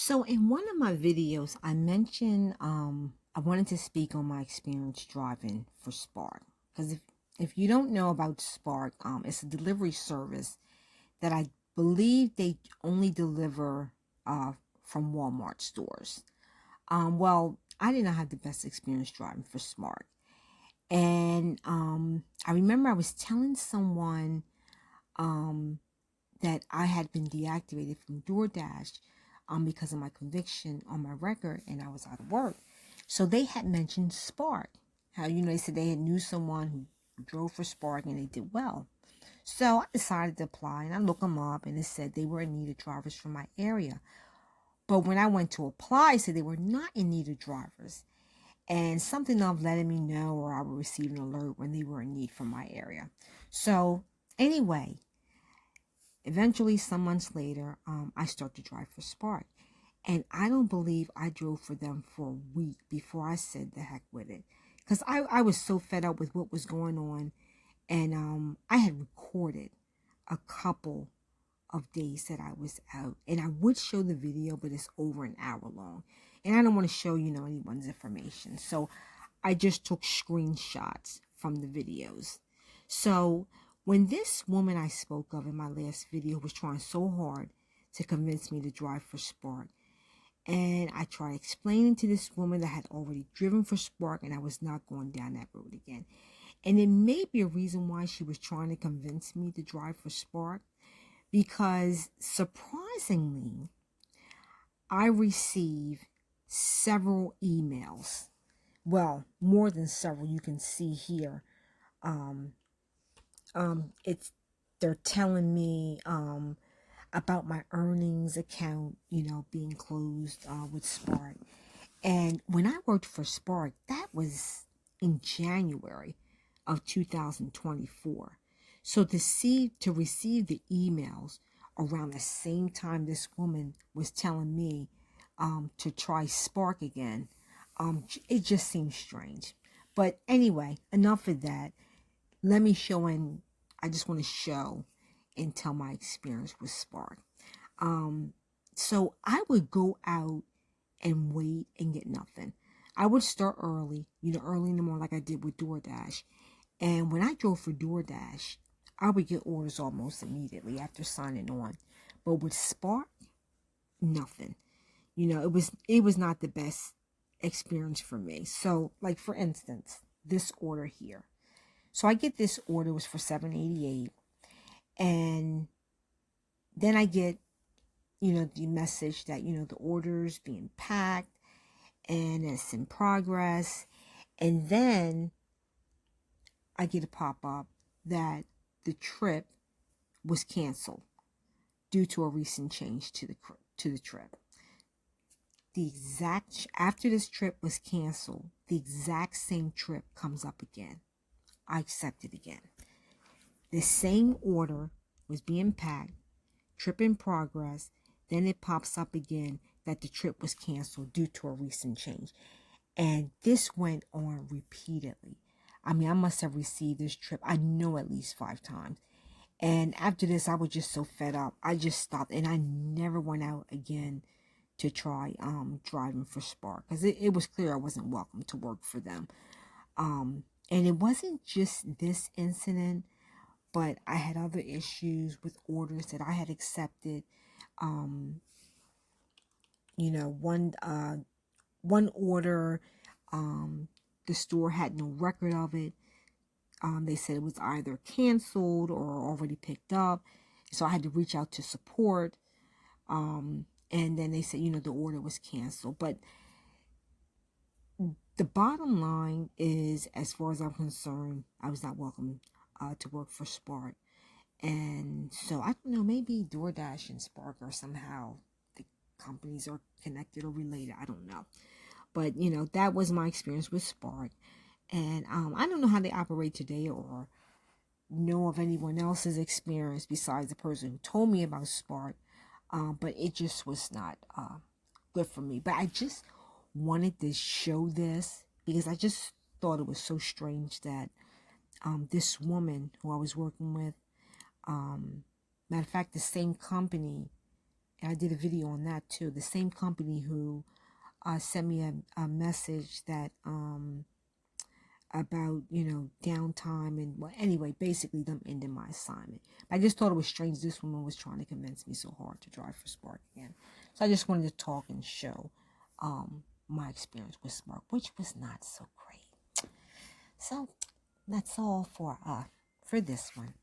So in one of my videos, I mentioned I wanted to speak on my experience driving for Spark. Because if you don't know about Spark, it's a delivery service that I believe they only deliver from Walmart stores. Well, I did not have the best experience driving for Spark. And I remember I was telling someone um, that I had been deactivated from DoorDash because of my conviction on my record and I was out of work. So they had mentioned Spark. How, they said they had knew someone who drove for Spark and they did well. So I decided to apply and I looked them up and it said they were in need of drivers from my area. But when I went to apply, it said they were not in need of drivers. And something of letting me know or I would receive an alert when they were in need from my area. So anyway, eventually, some months later, I start to drive for Spark. And I don't believe I drove for them for a week before I said the heck with it. Because I was so fed up with what was going on. And I had recorded a couple of days that I was out. And I would show the video, but it's over an hour long. And I don't want to show, anyone's information. So I just took screenshots from the videos. So when this woman I spoke of in my last video was trying so hard to convince me to drive for Spark, and I tried explaining to this woman that I had already driven for Spark and I was not going down that road again. And it may be a reason why she was trying to convince me to drive for Spark, because surprisingly, I received several emails. Well, more than several, you can see here. Um, it's they're telling me about my earnings account, being closed with Spark. And when I worked for Spark, that was in January of 2024. So to receive the emails around the same time this woman was telling me to try Spark again, it just seems strange. But anyway, enough of that. Let me show and I just want to show and tell my experience with Spark. So I would go out and wait and get nothing. I would start early, early in the morning like I did with DoorDash. And when I drove for DoorDash, I would get orders almost immediately after signing on. But with Spark, nothing. It was not the best experience for me. So, like for instance, this order here. So I get this order was for $7.88, and then I get the message that the order's being packed and it's in progress, and then I get a pop-up that the trip was canceled due to a recent change to the trip. The exact after this trip was canceled, the exact same trip comes up again. I accept it again. The same order was being packed, trip in progress, then it pops up again that the trip was canceled due to a recent change. And this went on repeatedly. I mean, I must have received this trip, I know, at least 5 times. And after this, I was just so fed up. I just stopped and I never went out again to try driving for Spark, because it was clear I wasn't welcome to work for them. And it wasn't just this incident, but I had other issues with orders that I had accepted. Um, one order, the store had no record of it. They said it was either canceled or already picked up, so I had to reach out to support. And then they said, the order was canceled. But the bottom line is, as far as I'm concerned, I was not welcome to work for Spark. And so I don't know, maybe DoorDash and Spark are somehow, the companies are connected or related. I don't know. But, that was my experience with Spark. And I don't know how they operate today or know of anyone else's experience besides the person who told me about Spark. But it just was not good for me. But I just wanted to show this because I just thought it was so strange that this woman who I was working with, matter of fact, the same company I did a video on that too. The same company who sent me a message that about, you know, downtime and, well, anyway, basically them ending my assignment. I just thought it was strange this woman was trying to convince me so hard to drive for Spark again. So I just wanted to talk and show my experience with Spark, which was not so great. So that's all for this one.